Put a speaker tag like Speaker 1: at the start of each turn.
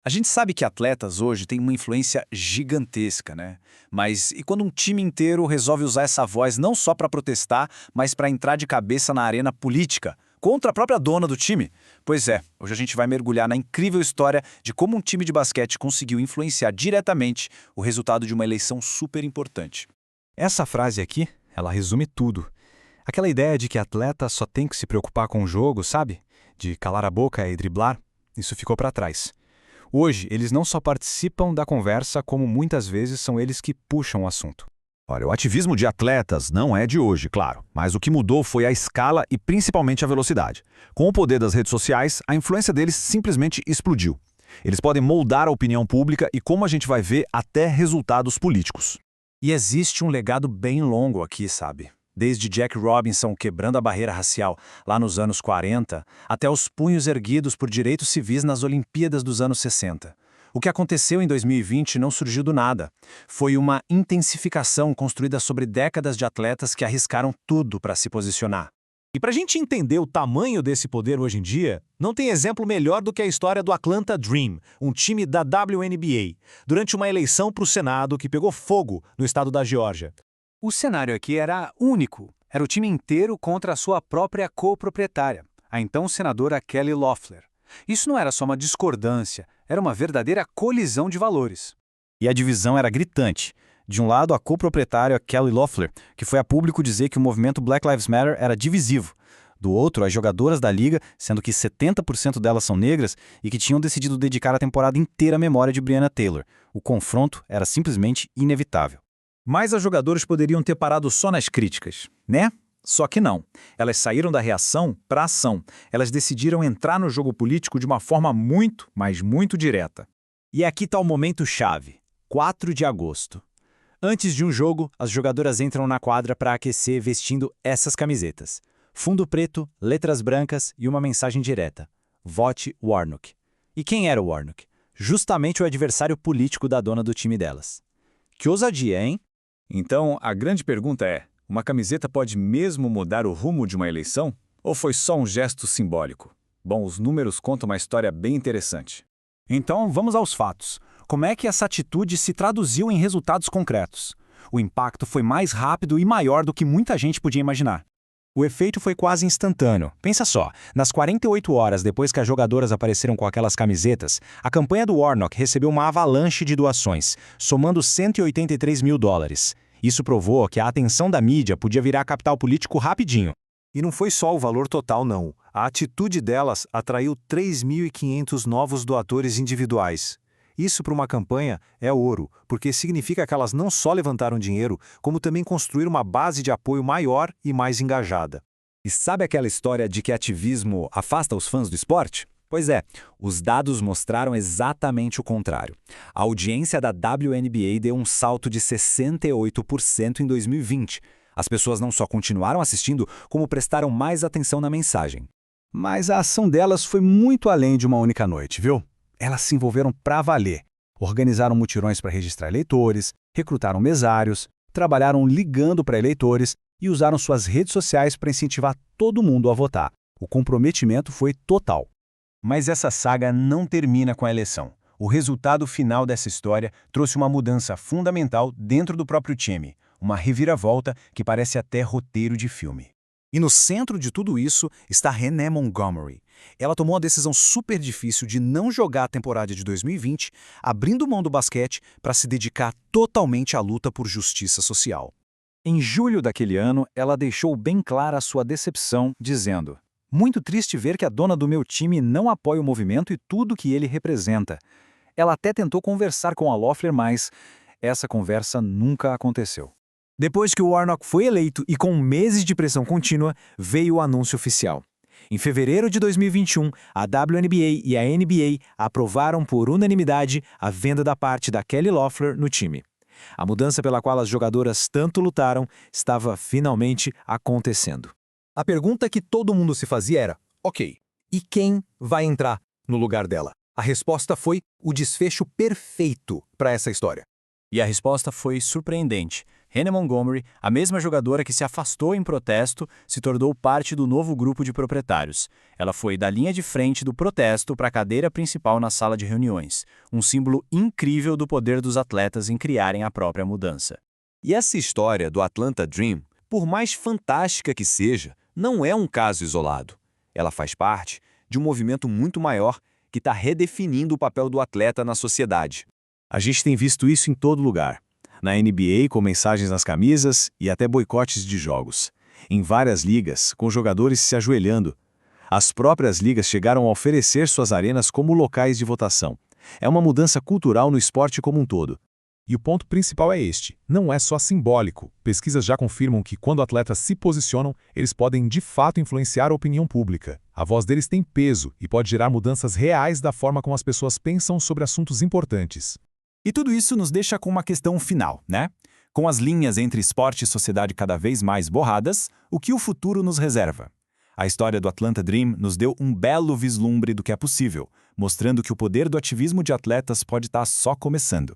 Speaker 1: A gente sabe que atletas hoje têm uma influência gigantesca, né? Mas e quando um time inteiro resolve usar essa voz não só para protestar, mas para entrar de cabeça na arena política, contra a própria dona do time? Pois é, hoje a gente vai mergulhar na incrível história de como um time de basquete conseguiu influenciar diretamente o resultado de uma eleição super importante.
Speaker 2: Essa frase aqui, ela resume tudo. Aquela ideia de que atleta só tem que se preocupar com o jogo, sabe? De calar a boca e driblar, isso ficou para trás. Hoje, eles não só participam da conversa, como muitas vezes são eles que puxam o assunto.
Speaker 3: Olha, o ativismo de atletas não é de hoje, claro, mas o que mudou foi a escala e principalmente a velocidade. Com o poder das redes sociais, a influência deles simplesmente explodiu. Eles podem moldar a opinião pública e, como a gente vai ver, até resultados políticos.
Speaker 1: E existe um legado bem longo aqui, sabe? Desde Jack Robinson quebrando a barreira racial lá nos anos 40, até os punhos erguidos por direitos civis nas Olimpíadas dos anos 60. O que aconteceu em 2020 não surgiu do nada. Foi uma intensificação construída sobre décadas de atletas que arriscaram tudo para se posicionar.
Speaker 4: E para a gente entender o tamanho desse poder hoje em dia, não tem exemplo melhor do que a história do Atlanta Dream, um time da WNBA, durante uma eleição para o Senado que pegou fogo no estado da Geórgia.
Speaker 5: O cenário aqui era único. Era o time inteiro contra a sua própria coproprietária, a então senadora Kelly Loeffler. Isso não era só uma discordância, era uma verdadeira colisão de valores.
Speaker 2: E a divisão era gritante. De um lado, a coproprietária Kelly Loeffler, que foi a público dizer que o movimento Black Lives Matter era divisivo. Do outro, as jogadoras da liga, sendo que 70% delas são negras e que tinham decidido dedicar a temporada inteira à memória de Breonna Taylor. O confronto era simplesmente inevitável.
Speaker 1: Mas as jogadoras poderiam ter parado só nas críticas, né? Só que não. Elas saíram da reação para a ação. Elas decidiram entrar no jogo político de uma forma muito, mas muito direta.
Speaker 4: E aqui está o momento chave, 4 de agosto. Antes de um jogo, as jogadoras entram na quadra para aquecer vestindo essas camisetas. Fundo preto, letras brancas e uma mensagem direta. Vote Warnock. E quem era o Warnock? Justamente o adversário político da dona do time delas. Que ousadia, hein?
Speaker 1: Então, a grande pergunta é, uma camiseta pode mesmo mudar o rumo de uma eleição? Ou foi só um gesto simbólico? Bom, os números contam uma história bem interessante.
Speaker 5: Então, vamos aos fatos. Como é que essa atitude se traduziu em resultados concretos? O impacto foi mais rápido e maior do que muita gente podia imaginar.
Speaker 2: O efeito foi quase instantâneo. Pensa só, nas 48 horas depois que as jogadoras apareceram com aquelas camisetas, a campanha do Warnock recebeu uma avalanche de doações, somando $183 mil. Isso provou que a atenção da mídia podia virar capital político rapidinho.
Speaker 6: E não foi só o valor total, não. A atitude delas atraiu 3.500 novos doadores individuais. Isso para uma campanha é ouro, porque significa que elas não só levantaram dinheiro, como também construíram uma base de apoio maior e mais engajada.
Speaker 4: E sabe aquela história de que ativismo afasta os fãs do esporte? Pois é, os dados mostraram exatamente o contrário. A audiência da WNBA deu um salto de 68% em 2020. As pessoas não só continuaram assistindo, como prestaram mais atenção na mensagem.
Speaker 5: Mas a ação delas foi muito além de uma única noite, viu? Elas se envolveram pra valer. Organizaram mutirões para registrar eleitores, recrutaram mesários, trabalharam ligando para eleitores e usaram suas redes sociais para incentivar todo mundo a votar. O comprometimento foi total.
Speaker 7: Mas essa saga não termina com a eleição. O resultado final dessa história trouxe uma mudança fundamental dentro do próprio time, uma reviravolta que parece até roteiro de filme.
Speaker 1: E no centro de tudo isso está Renee Montgomery. Ela tomou a decisão super difícil de não jogar a temporada de 2020, abrindo mão do basquete para se dedicar totalmente à luta por justiça social.
Speaker 5: Em julho daquele ano, ela deixou bem clara a sua decepção, dizendo: "Muito triste ver que a dona do meu time não apoia o movimento e tudo que ele representa." Ela até tentou conversar com a Loeffler, mas essa conversa nunca aconteceu.
Speaker 4: Depois que o Warnock foi eleito e com meses de pressão contínua, veio o anúncio oficial. Em fevereiro de 2021, a WNBA e a NBA aprovaram por unanimidade a venda da parte da Kelly Loeffler no time. A mudança pela qual as jogadoras tanto lutaram estava finalmente acontecendo.
Speaker 6: A pergunta que todo mundo se fazia era, ok, e quem vai entrar no lugar dela? A resposta foi o desfecho perfeito para essa história.
Speaker 5: E a resposta foi surpreendente.
Speaker 4: Hannah Montgomery, a mesma jogadora que se afastou em protesto, se tornou parte do novo grupo de proprietários. Ela foi da linha de frente do protesto para a cadeira principal na sala de reuniões, um símbolo incrível do poder dos atletas em criarem a própria mudança.
Speaker 8: E essa história do Atlanta Dream, por mais fantástica que seja, não é um caso isolado. Ela faz parte de um movimento muito maior que está redefinindo o papel do atleta na sociedade.
Speaker 6: A gente tem visto isso em todo lugar. Na NBA, com mensagens nas camisas e até boicotes de jogos. Em várias ligas, com jogadores se ajoelhando. As próprias ligas chegaram a oferecer suas arenas como locais de votação. É uma mudança cultural no esporte como um todo.
Speaker 9: E o ponto principal é este: não é só simbólico. Pesquisas já confirmam que quando atletas se posicionam, eles podem de fato influenciar a opinião pública. A voz deles tem peso e pode gerar mudanças reais da forma como as pessoas pensam sobre assuntos importantes.
Speaker 2: E tudo isso nos deixa com uma questão final, né? Com as linhas entre esporte e sociedade cada vez mais borradas, o que o futuro nos reserva? A história do Atlanta Dream nos deu um belo vislumbre do que é possível, mostrando que o poder do ativismo de atletas pode estar só começando.